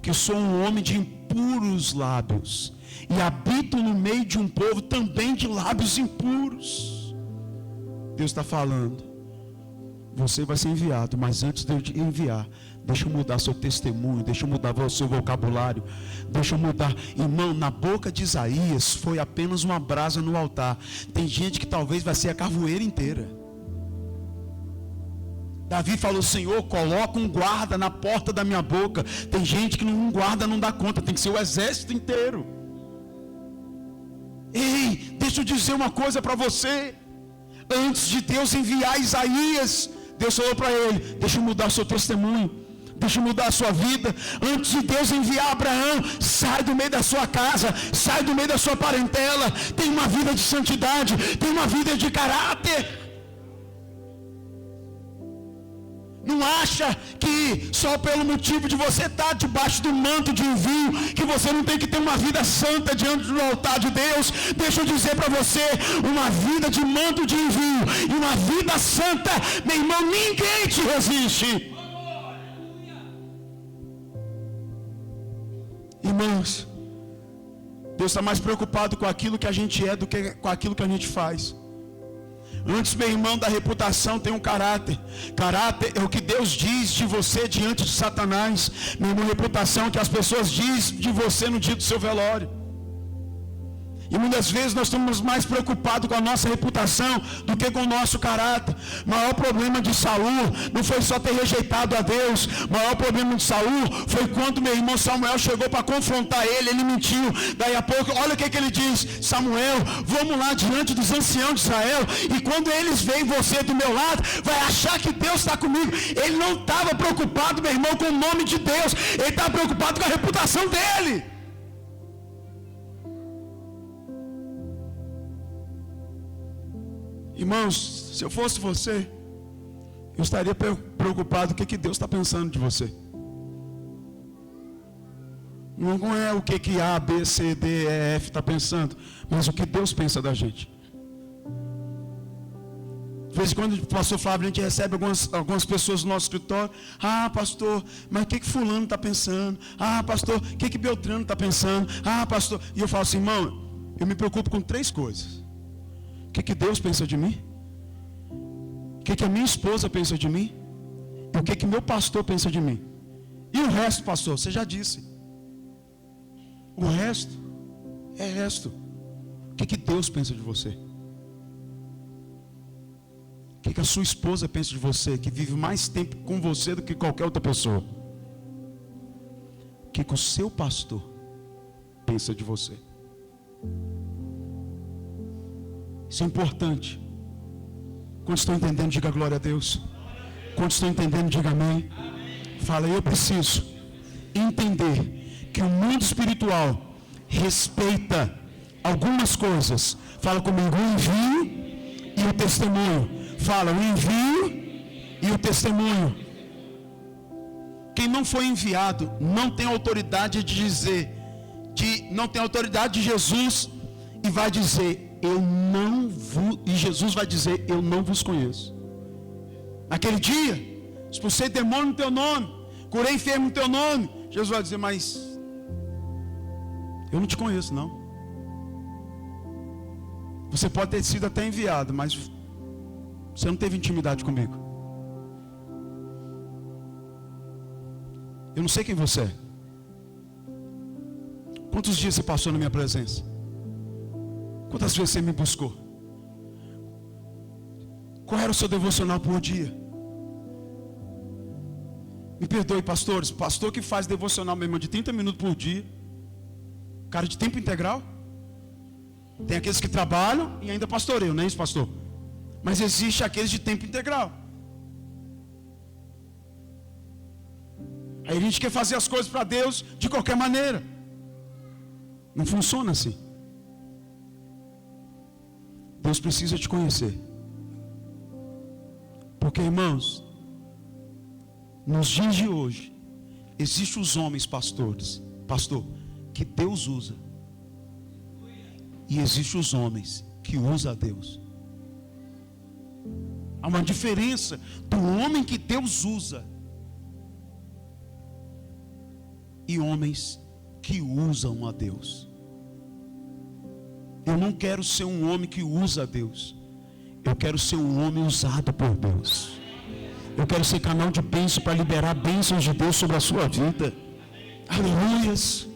que eu sou um homem de impuros lábios e habito no meio de um povo também de lábios impuros. Deus está falando: você vai ser enviado, mas antes de eu te enviar, deixa eu mudar seu testemunho, deixa eu mudar o seu vocabulário, deixa eu mudar. Irmão, na boca de Isaías foi apenas uma brasa no altar. Tem gente que talvez vai ser a carvoeira inteira. Davi falou: Senhor, coloca um guarda na porta da minha boca. Tem gente que um guarda não dá conta, tem que ser o exército inteiro. Ei, deixa eu dizer uma coisa para você. Antes de Deus enviar Isaías, Deus falou para ele: deixa eu mudar o seu testemunho, deixa eu mudar a sua vida. Antes de Deus enviar Abraão, sai do meio da sua casa, sai do meio da sua parentela, tem uma vida de santidade, tem uma vida de caráter. Não acha que só pelo motivo de você estar debaixo do manto de envio, que você não tem que ter uma vida santa diante do altar de Deus. Deixa eu dizer para você, uma vida de manto de envio e uma vida santa, meu irmão, ninguém te resiste. Irmãos, Deus está mais preocupado com aquilo que a gente é do que com aquilo que a gente faz. Antes, meu irmão, da reputação tem um caráter. Caráter é o que Deus diz de você diante de Satanás. Meu irmão, reputação é o que as pessoas dizem de você no dia do seu velório. E muitas vezes nós estamos mais preocupados com a nossa reputação do que com o nosso caráter. O maior problema de Saul não foi só ter rejeitado a Deus. O maior problema de Saul foi quando meu irmão Samuel chegou para confrontar ele. Ele mentiu. Daí a pouco, olha o que ele diz: Samuel, vamos lá diante dos anciãos de Israel, e quando eles veem você do meu lado, vai achar que Deus está comigo. Ele não estava preocupado, meu irmão, com o nome de Deus. Ele estava preocupado com a reputação dele. Irmãos, se eu fosse você, eu estaria preocupado com o que Deus está pensando de você. Não é o que A, B, C, D, E, F está pensando, mas o que Deus pensa da gente. De vez em quando o pastor Flávio, a gente recebe algumas pessoas no nosso escritório. Ah, pastor, mas o que fulano está pensando? Ah, pastor, o que Beltrano está pensando? Ah, pastor, e eu falo assim, irmão, eu me preocupo com 3 coisas. O que Deus pensa de mim? O que a minha esposa pensa de mim? E o que meu pastor pensa de mim? E o resto, pastor, você já disse. O resto é resto. O que Deus pensa de você? O que a sua esposa pensa de você, que vive mais tempo com você do que qualquer outra pessoa? O que o seu pastor pensa de você? Isso é importante. Quando estão entendendo, diga glória a Deus. Quando estão entendendo, diga amém. Fala, eu preciso entender que o mundo espiritual respeita algumas coisas. Fala comigo, o envio e o testemunho. Fala, o envio e o testemunho. Quem não foi enviado não tem autoridade de dizer, não tem autoridade de Jesus e vai dizer, e Jesus vai dizer, eu não vos conheço. Naquele dia, expulsei demônio no teu nome, curei enfermo no teu nome. Jesus vai dizer, mas eu não te conheço não. Você pode ter sido até enviado, mas você não teve intimidade comigo. Eu não sei quem você é. Quantos dias você passou na minha presença? Quantas vezes você me buscou? Qual era o seu devocional por dia? Me perdoe, pastores. Pastor que faz devocional mesmo de 30 minutos por dia, cara de tempo integral. Tem aqueles que trabalham e ainda pastoreiam, não é isso, pastor? Mas existe aqueles de tempo integral. Aí a gente quer fazer as coisas para Deus de qualquer maneira. Não funciona assim. Deus precisa te conhecer. Porque, irmãos, nos dias de hoje, existem os homens pastor, que Deus usa. E existem os homens que usam a Deus. Há uma diferença do homem que Deus usa e homens que usam a Deus. Eu não quero ser um homem que usa a Deus. Eu quero ser um homem usado por Deus. Eu quero ser canal de bênção para liberar bênçãos de Deus sobre a sua vida. Aleluias.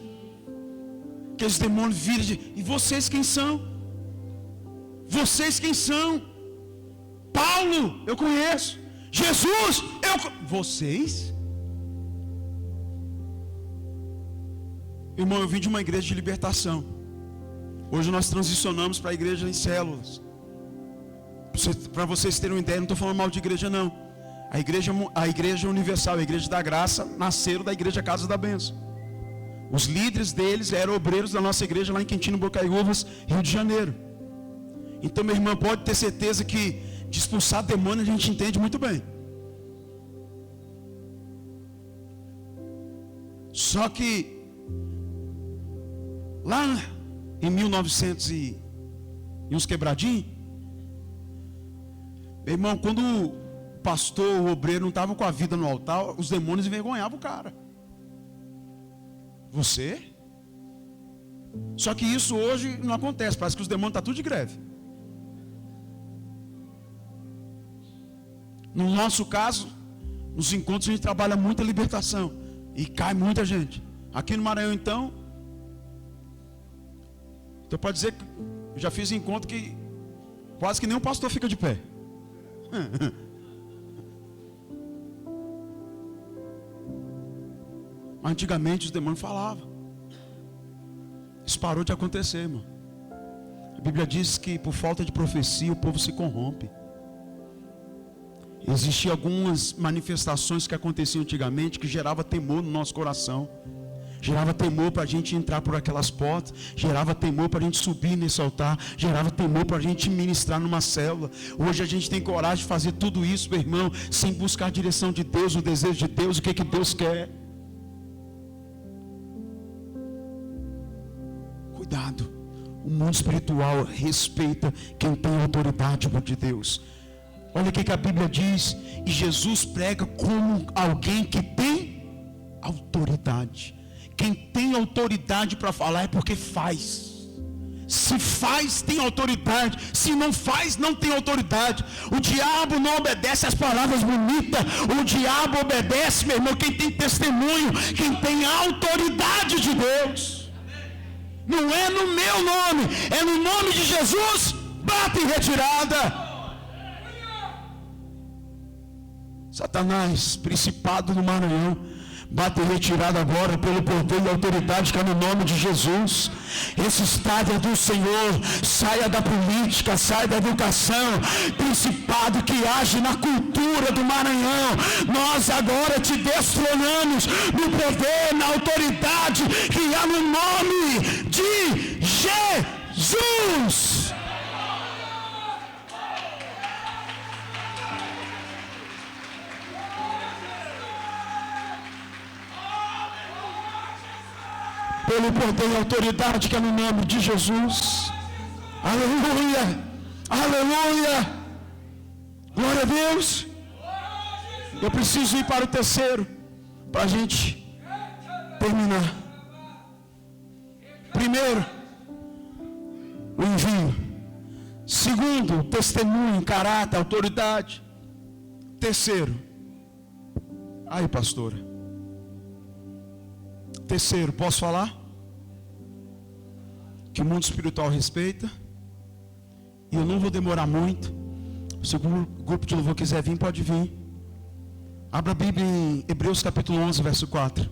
Que os demônios viram e vocês quem são? Vocês quem são? Paulo, eu conheço. Jesus, vocês? Irmão, eu vim de uma igreja de libertação. Hoje nós transicionamos para a igreja em células. Para vocês terem uma ideia, não estou falando mal de igreja não. A igreja universal, a igreja da graça, nasceram da igreja Casa da Bênção. Os líderes deles eram obreiros da nossa igreja lá em Quintino Bocaiúvas, Rio de Janeiro. Então, meu irmão, pode ter certeza que de expulsar demônio a gente entende muito bem. Só que lá em 1900 e uns quebradinhos, meu irmão, quando o pastor, o obreiro não estava com a vida no altar, os demônios envergonhavam o cara. Você? Só que isso hoje não acontece, parece que os demônios estão tudo de greve. No nosso caso, nos encontros a gente trabalha muita libertação e cai muita gente. Aqui no Maranhão então pode dizer que eu já fiz encontro que quase que nenhum pastor fica de pé. Mas antigamente os demônios falavam. Isso parou de acontecer, irmão. A Bíblia diz que por falta de profecia o povo se corrompe. Existiam algumas manifestações que aconteciam antigamente que gerava temor no nosso coração. Gerava temor para a gente entrar por aquelas portas. Gerava temor para a gente subir nesse altar. Gerava temor para a gente ministrar numa célula. Hoje a gente tem coragem de fazer tudo isso, meu irmão, sem buscar a direção de Deus, o desejo de Deus, o que Deus quer. Cuidado. O mundo espiritual respeita quem tem autoridade de Deus. Olha o que a Bíblia diz. E Jesus prega como alguém que tem autoridade. Quem tem autoridade para falar é porque faz. Se faz, tem autoridade. Se não faz, não tem autoridade. O diabo não obedece às palavras bonitas. O diabo obedece, meu irmão, quem tem testemunho, quem tem autoridade de Deus. Não é no meu nome, é no nome de Jesus. Bate em retirada. Satanás, principado do Maranhão, bate em retirada agora pelo poder e autoridade que é no nome de Jesus. Esse estado é do Senhor. Saia da política, saia da educação. Principado que age na cultura do Maranhão, nós agora te destronamos no poder, na autoridade que há no nome de Jesus. Pelo poder e autoridade que é no nome de Jesus. Aleluia, aleluia, glória a Deus. Eu preciso ir para o terceiro, para a gente terminar. Primeiro, o envio. Segundo, o testemunho, caráter, autoridade. Terceiro, aí pastora. Terceiro, posso falar? Que o mundo espiritual respeita. E eu não vou demorar muito. Se o grupo de louvor quiser vir, pode vir. Abra a Bíblia em Hebreus capítulo 11, verso 4.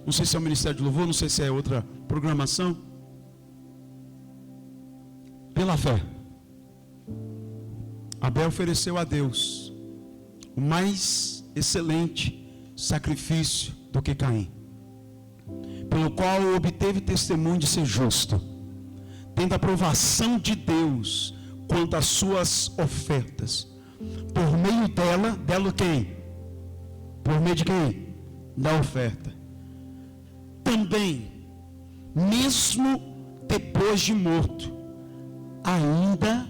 Não sei se é o Ministério de Louvor, não sei se é outra programação. Pela fé, Abel ofereceu a Deus o mais excelente sacrifício do que Caim, pelo qual obteve testemunho de ser justo, tendo aprovação de Deus quanto às suas ofertas. Por meio dela quem? Por meio de quem? Da oferta. Também, mesmo depois de morto, ainda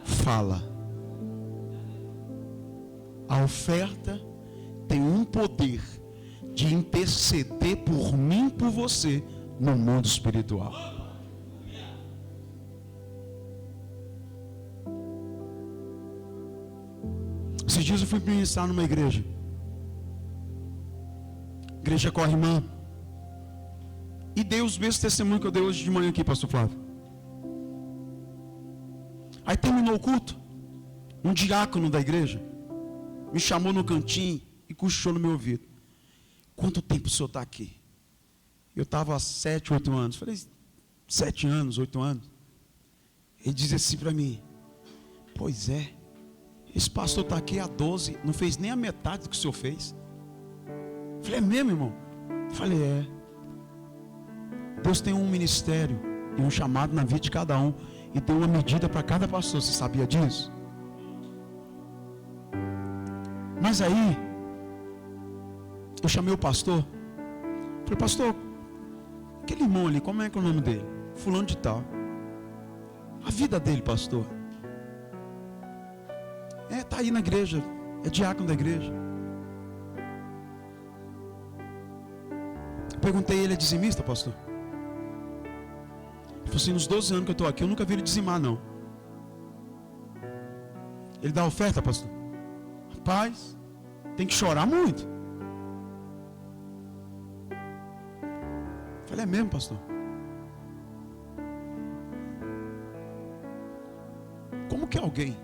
fala. A oferta tem um poder de interceder por mim e por você no mundo espiritual. Esses dias eu fui ministrar numa igreja. Igreja Corre Irmã. E dei os mesmos testemunhos que eu dei hoje de manhã aqui, pastor Flávio. Aí terminou o culto. Um diácono da igreja me chamou no cantinho e cochichou no meu ouvido. Quanto tempo o senhor está aqui? Eu estava há 7, 8 anos. Falei, 7 anos, 8 anos. Ele dizia assim para mim, pois é, esse pastor está aqui há 12, não fez nem a metade do que o senhor fez. Falei, é mesmo, irmão? Falei, é. Deus tem um ministério e um chamado na vida de cada um, e tem uma medida para cada pastor. Você sabia disso? Mas aí, eu chamei o pastor. Falei, pastor, aquele irmão ali, como é que é o nome dele? Fulano de tal. A vida dele, pastor. Está aí na igreja. É diácono da igreja. Perguntei, ele é dizimista, pastor? Ele falou assim, nos 12 anos que eu estou aqui, eu nunca vi ele dizimar, não. Ele dá oferta, pastor? Rapaz, tem que chorar muito. Eu falei, é mesmo, pastor? Como que alguém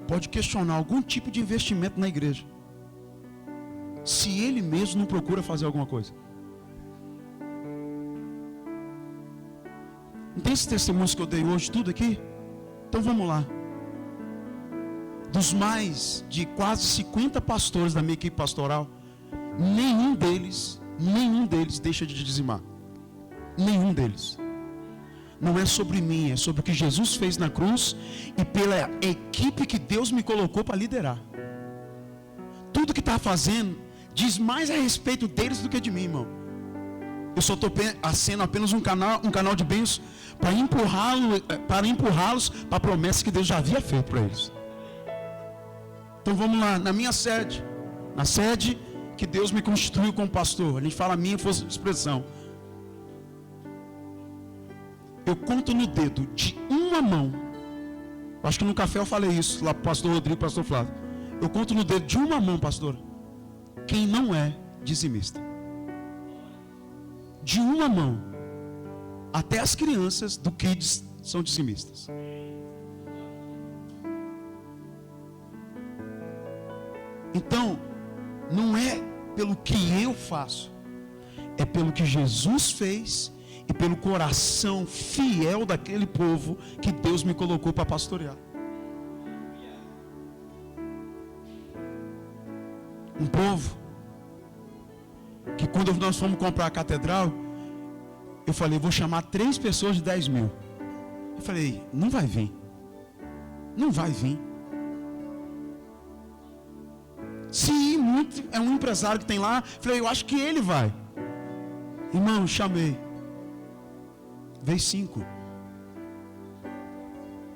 pode questionar algum tipo de investimento na igreja se ele mesmo não procura fazer alguma coisa? Não tem esses testemunhos que eu dei hoje, tudo aqui? Então vamos lá. Dos mais de quase 50 pastores da minha equipe pastoral, nenhum deles deixa de dizimar. Nenhum deles. Não é sobre mim, é sobre o que Jesus fez na cruz e pela equipe que Deus me colocou para liderar. Tudo que está fazendo diz mais a respeito deles do que de mim, irmão. Eu só estou sendo apenas um canal de bênçãos para empurrá-los para a promessa que Deus já havia feito para eles. Então vamos lá, na minha sede, na sede que Deus me constituiu como pastor, a gente fala a minha expressão. Eu conto no dedo de uma mão. Acho que no café eu falei isso, lá para o pastor Rodrigo, pastor Flávio. Eu conto no dedo de uma mão, pastor, quem não é dizimista. De uma mão. Até as crianças do Kids são dizimistas. Então, não é pelo que eu faço, é pelo que Jesus fez e pelo coração fiel daquele povo que Deus me colocou para pastorear. Um povo que quando nós fomos comprar a catedral, eu falei, vou chamar 3 pessoas de 10 mil. Eu falei, não vai vir. Não vai vir. Se ir muito, é um empresário que tem lá. Eu falei, eu acho que ele vai. Irmão, chamei. Veio 5.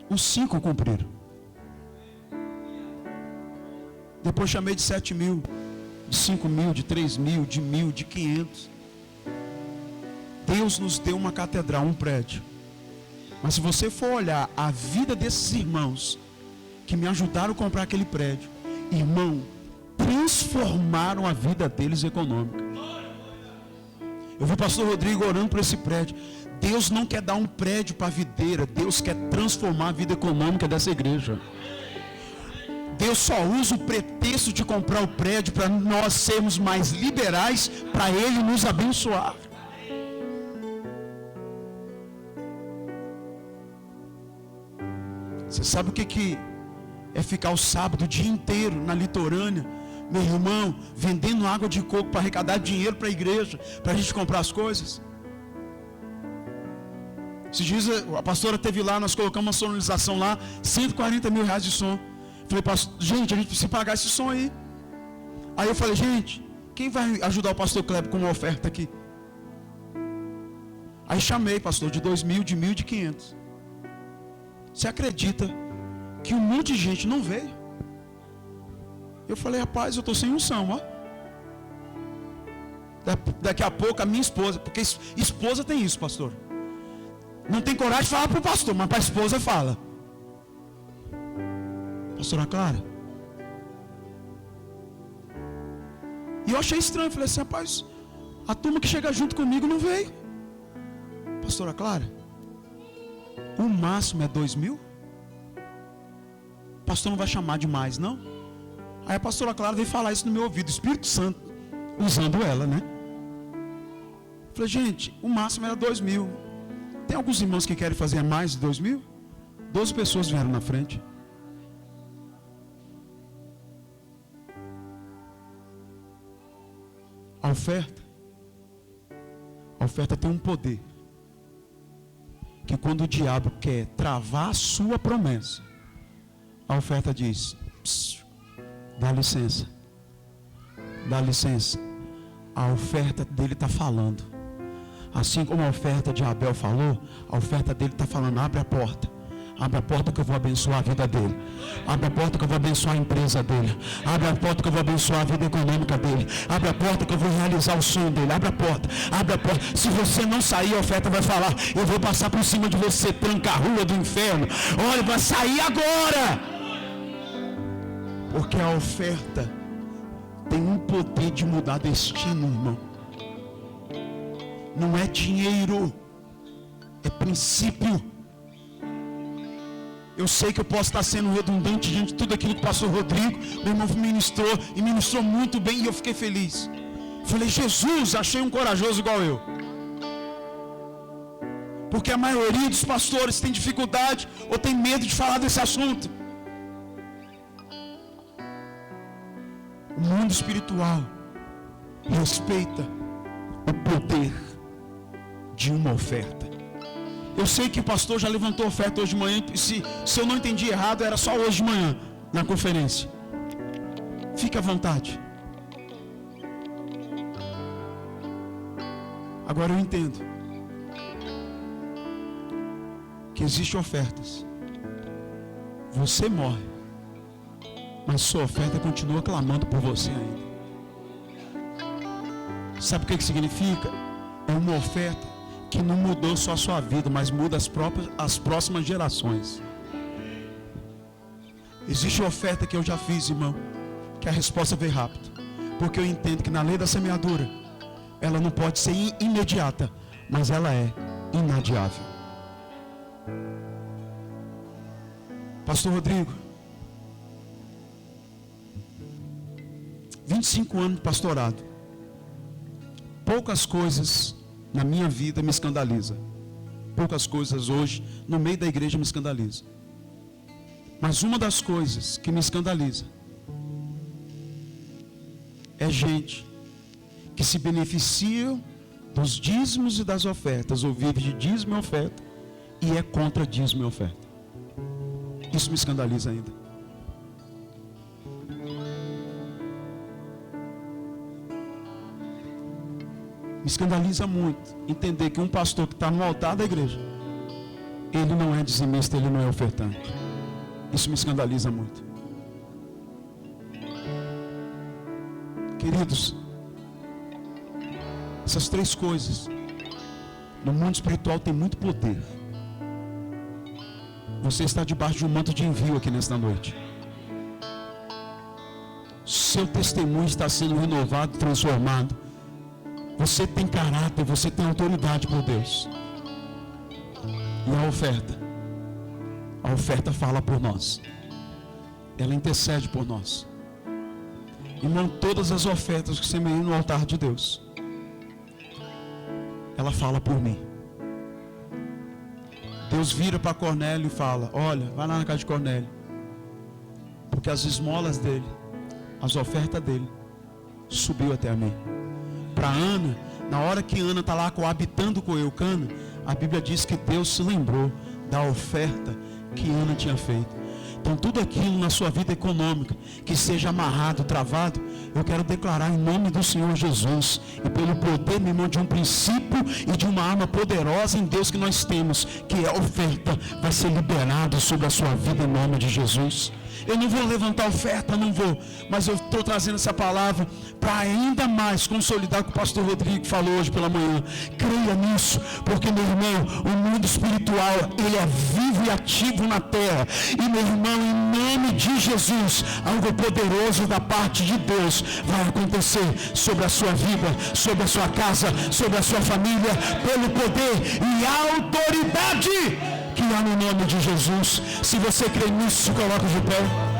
Os 5 cumpriram. Depois chamei de 7 mil, de 5 mil, de 3 mil, de 1.000, de 500. Deus nos deu uma catedral, um prédio. Mas se você for olhar a vida desses irmãos que me ajudaram a comprar aquele prédio, irmão, transformaram a vida deles econômica. Eu vi o pastor Rodrigo orando por esse prédio. Deus não quer dar um prédio para a videira, Deus quer transformar a vida econômica dessa igreja. Deus só usa o pretexto de comprar o prédio para nós sermos mais liberais, para Ele nos abençoar. Você sabe o que é ficar o sábado o dia inteiro na litorânea, meu irmão, vendendo água de coco para arrecadar dinheiro para a igreja, para a gente comprar as coisas? Esses dias a pastora teve lá, nós colocamos uma sonorização lá, 140 mil reais de som. Falei, gente, a gente precisa pagar esse som aí. Aí eu falei, gente, quem vai ajudar o pastor Kleber com uma oferta aqui? Aí chamei, pastor, de 2 mil, de 1.000, de 500. Você acredita que um monte de gente não veio? Eu falei, rapaz, eu estou sem unção, ó. Daqui a pouco a minha esposa, porque esposa tem isso, pastor. Não tem coragem de falar para o pastor, mas para a esposa fala. Pastora Clara. E eu achei estranho, falei assim, rapaz, a turma que chega junto comigo não veio. Pastora Clara, o máximo é 2 mil? O pastor não vai chamar demais, não? Aí a pastora Clara veio falar isso no meu ouvido, Espírito Santo, usando ela, né? Falei, gente, o máximo era 2 mil. Tem alguns irmãos que querem fazer mais de 2 mil? 12 pessoas vieram na frente. A oferta tem um poder. Que quando o diabo quer travar a sua promessa, a oferta diz, Dá licença. Dá licença. A oferta dele está falando. Assim como a oferta de Abel falou, a oferta dele está falando: abre a porta. Abre a porta que eu vou abençoar a vida dele. Abre a porta que eu vou abençoar a empresa dele. Abre a porta que eu vou abençoar a vida econômica dele. Abre a porta que eu vou realizar o sonho dele. Abre a porta. Abre a porta. Se você não sair, a oferta vai falar: eu vou passar por cima de você, tranca a rua do inferno. Olha, vai sair agora. Porque a oferta tem um poder de mudar destino, irmão. Não é dinheiro, é princípio. Eu sei que eu posso estar sendo redundante diante de tudo aquilo que o pastor Rodrigo, meu irmão, ministrou, e ministrou muito bem, e eu fiquei feliz. Falei: Jesus, achei um corajoso igual eu. Porque a maioria dos pastores tem dificuldade ou tem medo de falar desse assunto. O mundo espiritual respeita o poder de uma oferta. Eu sei que o pastor já levantou oferta hoje de manhã. Se eu não entendi errado, era só hoje de manhã, na conferência. Fique à vontade. Agora eu entendo que existem ofertas. Você morre, mas sua oferta continua clamando por você ainda. Sabe o que significa? É uma oferta que não mudou só a sua vida, mas muda as próximas gerações. Existe oferta que eu já fiz, irmão, que a resposta veio rápido. Porque eu entendo que na lei da semeadura, ela não pode ser imediata, mas ela é inadiável. Pastor Rodrigo, 25 anos de pastorado. Poucas coisas na minha vida me escandaliza. Poucas coisas hoje no meio da igreja me escandaliza. Mas uma das coisas que me escandaliza é gente que se beneficia dos dízimos e das ofertas, ou vive de dízimo e oferta, e é contra dízimo e oferta. Isso me escandaliza ainda. Me escandaliza muito entender que um pastor que está no altar da igreja, ele não é dizimista, ele não é ofertante. Isso me escandaliza muito. Queridos, essas três coisas no mundo espiritual tem muito poder. Você está debaixo de um manto de envio aqui nesta noite. Seu testemunho está sendo renovado, transformado. Você tem caráter, você tem autoridade por Deus. E a oferta fala por nós. Ela intercede por nós. Irmão, todas as ofertas que semeei no altar de Deus, ela fala por mim. Deus vira para Cornélio e fala: olha, vai lá na casa de Cornélio, porque as esmolas dele, as ofertas dele, subiu até a mim. Para Ana, na hora que Ana está lá coabitando com Eucana, a Bíblia diz que Deus se lembrou da oferta que Ana tinha feito. Então tudo aquilo na sua vida econômica que seja amarrado, travado, eu quero declarar em nome do Senhor Jesus, e pelo poder, meu irmão, de um princípio e de uma arma poderosa em Deus que nós temos, que a oferta vai ser liberada sobre a sua vida em nome de Jesus. Eu não vou levantar oferta, não vou, mas eu estou trazendo essa palavra para ainda mais consolidar o que o pastor Rodrigo falou hoje pela manhã. Creia nisso, porque, meu irmão, o mundo espiritual, ele é vivo e ativo na terra. E, meu irmão, em nome de Jesus, algo poderoso da parte de Deus vai acontecer sobre a sua vida, sobre a sua casa, sobre a sua família, pelo poder e autoridade que há no nome de Jesus. Se você crê nisso, coloque de pé.